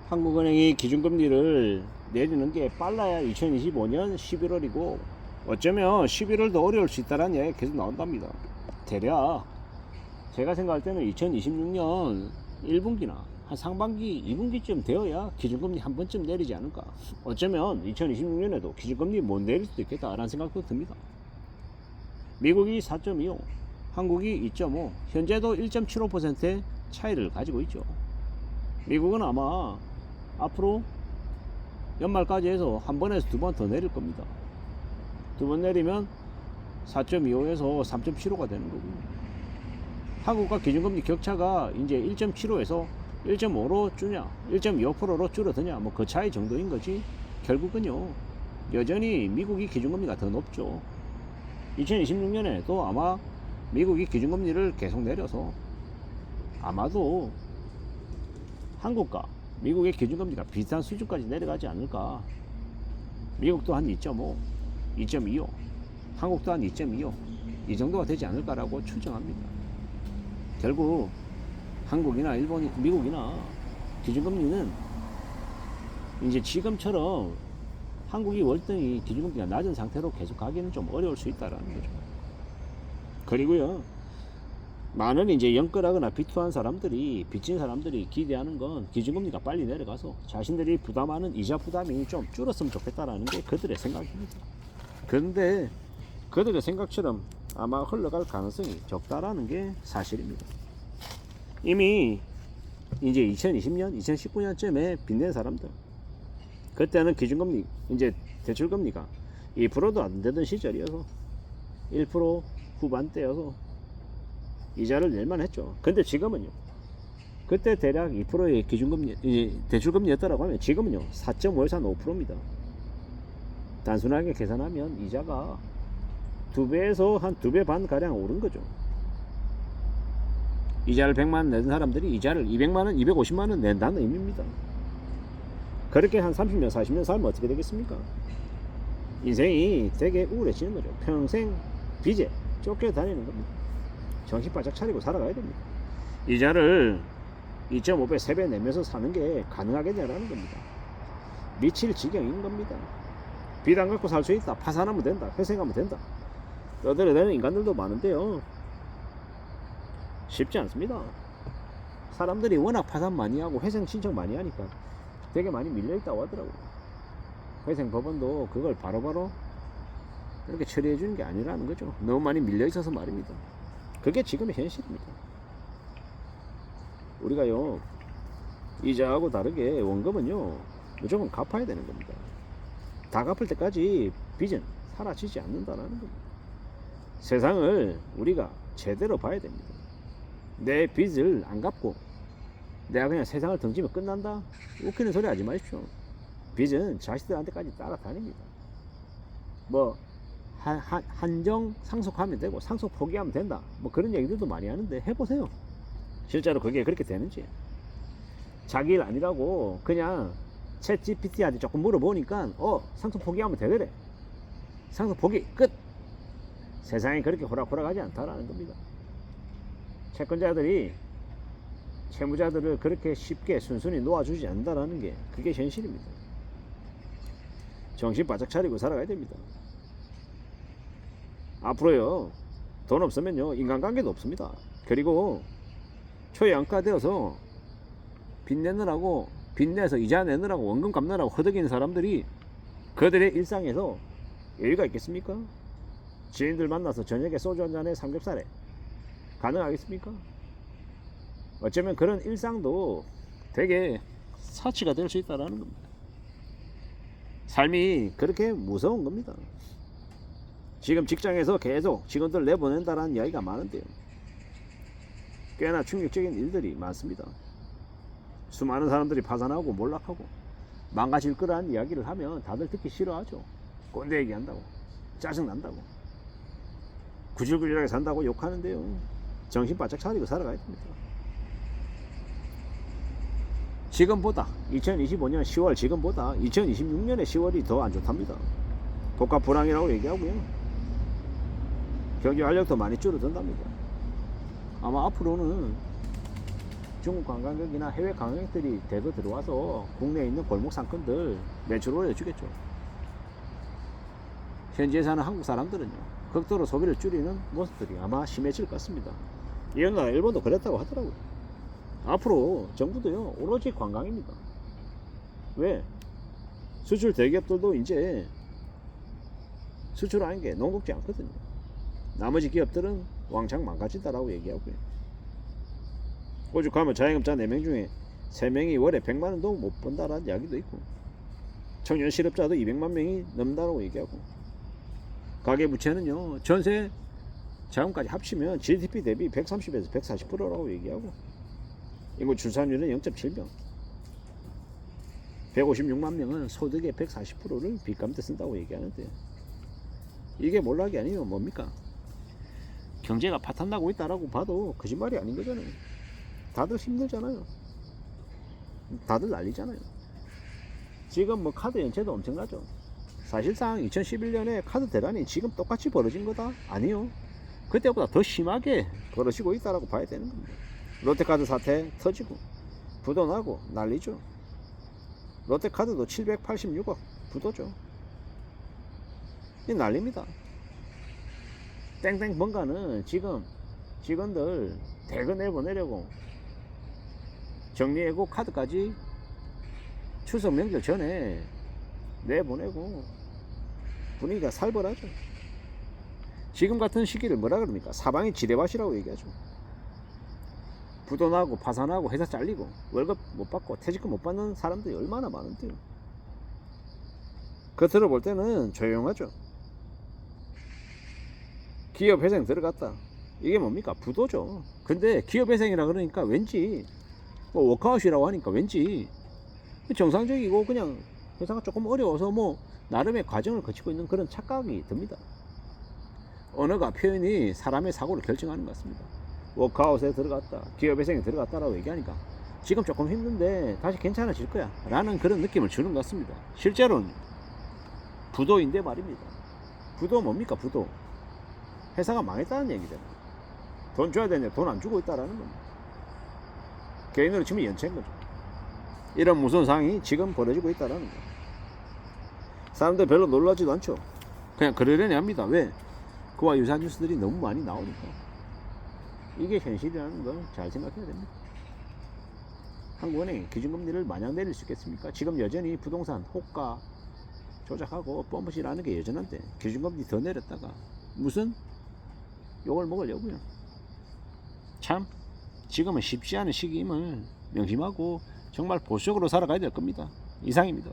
한국은행이 기준금리를 내리는 게 빨라야 2025년 11월이고 어쩌면 11월도 어려울 수 있다는 이야기가 계속 나온답니다. 대략 제가 생각할 때는 2026년 1분기나 한 상반기 2분기쯤 되어야 기준금리 한 번쯤 내리지 않을까. 어쩌면 2026년에도 기준금리 못 내릴 수도 있겠다라는 생각도 듭니다. 미국이 4.25, 한국이 2.5, 현재도 1.75%의 차이를 가지고 있죠. 미국은 아마 앞으로 연말까지 해서 한 번에서 두 번 더 내릴 겁니다. 두 번 내리면 4.25에서 3.75가 되는 거고요. 한국과 기준금리 격차가 이제 1.75에서 1.5로 주냐 1.25%로 줄어드냐 뭐 그 차이 정도인 거지, 결국은요 여전히 미국이 기준금리가 더 높죠. 2026년에도 아마 미국이 기준금리를 계속 내려서 아마도 한국과 미국의 기준금리가 비슷한 수준까지 내려가지 않을까. 미국도 한 2.5, 2.25, 한국도 한 2.25, 이 정도가 되지 않을까라고 추정합니다. 결국 한국이나 일본이, 미국이나 기준금리는 이제 지금처럼 한국이 월등히 기준금리가 낮은 상태로 계속 가기는 좀 어려울 수 있다라는 거죠. 그리고요, 많은 이제 영끌하거나 비투한 사람들이, 빚진 사람들이 기대하는 건 기준금리가 빨리 내려가서 자신들이 부담하는 이자 부담이 좀 줄었으면 좋겠다라는 게 그들의 생각입니다. 그런데 그들의 생각처럼 아마 흘러갈 가능성이 적다라는 게 사실입니다. 이미 이제 2020년, 2019년쯤에 빚낸 사람들, 그때는 기준금리, 이제 대출금리가 2%도 안 되던 시절이어서 1% 후반대여서 이자를 낼만 했죠. 근데 지금은요, 그때 대략 2%의 기준금리, 대출금리였다라고 하면 지금은요 4.5에서 5%입니다. 단순하게 계산하면 이자가 2배에서 한 2배 반 가량 오른 거죠. 이자를 100만원 내는 사람들이 이자를 200만원, 250만원 낸다는 의미입니다. 그렇게 한 30년, 40년 살면 어떻게 되겠습니까? 인생이 되게 우울해지는 거죠. 평생 빚에 쫓겨 다니는 겁니다. 정신 바짝 차리고 살아가야 됩니다. 이자를 2.5배, 3배 내면서 사는 게 가능하겠냐라는 겁니다. 미칠 지경인 겁니다. 빚 안 갖고 살 수 있다, 파산하면 된다, 회생하면 된다, 떠들어대는 인간들도 많은데요, 쉽지 않습니다. 사람들이 워낙 파산 많이 하고 회생 신청 많이 하니까 되게 많이 밀려있다고 하더라고요. 회생 법원도 그걸 바로바로 이렇게 처리해 주는 게 아니라는 거죠. 너무 많이 밀려있어서 말입니다. 그게 지금의 현실입니다. 우리가요, 이자하고 다르게 원금은요 무조건 갚아야 되는 겁니다. 다 갚을 때까지 빚은 사라지지 않는다는 겁니다. 세상을 우리가 제대로 봐야 됩니다. 내 빚을 안 갚고 내가 그냥 세상을 던지면 끝난다? 웃기는 소리 하지 마십시오. 빚은 자식들한테까지 따라다닙니다. 뭐 한정 상속하면 되고 상속 포기하면 된다, 뭐 그런 얘기들도 많이 하는데 해보세요. 실제로 그게 그렇게 되는지. 자기 일 아니라고 그냥 챗 GPT한테 조금 물어보니까 상속 포기하면 되더래. 상속 포기 끝. 세상이 그렇게 호락호락하지 않다라는 겁니다. 채권자들이 채무자들을 그렇게 쉽게 순순히 놓아주지 않는다라는 게 그게 현실입니다. 정신 바짝 차리고 살아가야 됩니다. 앞으로요, 돈 없으면요 인간관계도 없습니다. 그리고 초양가되어서 빚내느라고, 빚내서 이자 내느라고, 원금 갚느라고 허덕이는 사람들이 그들의 일상에서 여유가 있겠습니까? 지인들 만나서 저녁에 소주 한잔에 삼겹살에 가능하겠습니까? 어쩌면 그런 일상도 되게 사치가 될 수 있다는 겁니다. 삶이 그렇게 무서운 겁니다. 지금 직장에서 계속 직원들 내보낸다라는 이야기가 많은데요, 꽤나 충격적인 일들이 많습니다. 수많은 사람들이 파산하고 몰락하고 망가질 거라는 이야기를 하면 다들 듣기 싫어하죠. 꼰대 얘기한다고, 짜증난다고, 구질구질하게 산다고 욕하는데요, 정신 바짝 차리고 살아가야 됩니다. 지금보다 2025년 10월, 지금보다 2026년의 10월이 더 안 좋답니다. 복합 불황이라고 얘기하고요, 경제 활력도 많이 줄어든답니다. 아마 앞으로는 중국 관광객이나 해외 관광객들이 대거 들어와서 국내에 있는 골목 상권들 매출 올려주겠죠. 현지에 사는 한국 사람들은요, 극도로 소비를 줄이는 모습들이 아마 심해질 것 같습니다. 이런 나라 일본도 그랬다고 하더라고요. 앞으로 정부도요, 오로지 관광입니다. 왜? 수출 대기업들도 이제 수출하는 게 녹록지 않거든요. 나머지 기업들은 왕창 망가진다라고 얘기하고요. 오죽하면 자영업자 4명 중에 3명이 월에 100만원도 못 번다라는 이야기도 있고, 청년 실업자도 200만 명이 넘는다라고 얘기하고, 가계부채는요, 전세 자금까지 합치면 GDP 대비 130에서 140%라고 얘기하고, 인구 출산율은 0.7명, 156만 명은 소득의 140%를 빚감대 쓴다고 얘기하는데, 이게 몰락이 아니면 뭡니까? 경제가 파탄나고 있다라고 봐도 거짓말이 아닌 거잖아요. 다들 힘들잖아요. 다들 난리잖아요. 지금 뭐 카드 연체도 엄청나죠. 사실상 2011년에 카드 대란이 지금 똑같이 벌어진 거다? 아니요. 그때보다 더 심하게 벌어지고 있다라고 봐야 되는 겁니다. 롯데카드 사태 터지고 부도 나고 난리죠. 롯데카드도 786억 부도죠. 이 난립니다. 땡땡 번가는 지금 직원들 대거 내보내려고 정리해고 카드까지 추석 명절 전에 내보내고 분위기가 살벌하죠. 지금 같은 시기를 뭐라 그럽니까? 사방이 지뢰밭이라고 얘기하죠. 부도 나고 파산하고 회사 잘리고 월급 못 받고 퇴직금 못 받는 사람들이 얼마나 많은데요. 겉으로 볼 때는 조용하죠. 기업회생 들어갔다. 이게 뭡니까? 부도죠. 근데 기업회생이라 그러니까 왠지 뭐 워크아웃이라고 하니까 왠지 정상적이고 그냥 회사가 조금 어려워서 뭐 나름의 과정을 거치고 있는 그런 착각이 듭니다. 언어가 표현이 사람의 사고를 결정하는 것 같습니다. 워크아웃에 들어갔다, 기업회생에 들어갔다라고 얘기하니까 지금 조금 힘든데 다시 괜찮아질 거야 라는 그런 느낌을 주는 것 같습니다. 실제로는 부도인데 말입니다. 부도 뭡니까? 부도 회사가 망했다는 얘기잖아요. 돈 줘야 되는데 돈 안 주고 있다라는 겁니다. 개인으로 치면 연체인 거죠. 이런 무서운 상황이 지금 벌어지고 있다라는 거예요. 사람들 별로 놀라지도 않죠. 그냥 그러려니 합니다. 왜? 그와 유사한 뉴스들이 너무 많이 나오니까. 이게 현실이라는 걸 잘 생각해야 됩니다. 한국은행이 기준금리를 마냥 내릴 수 있겠습니까? 지금 여전히 부동산 호가 조작하고 뻔뻔이라는 게 여전한데 기준금리 더 내렸다가 무슨 욕을 먹으려고요. 참 지금은 쉽지 않은 시기임을 명심하고 정말 보수적으로 살아가야 될 겁니다. 이상입니다.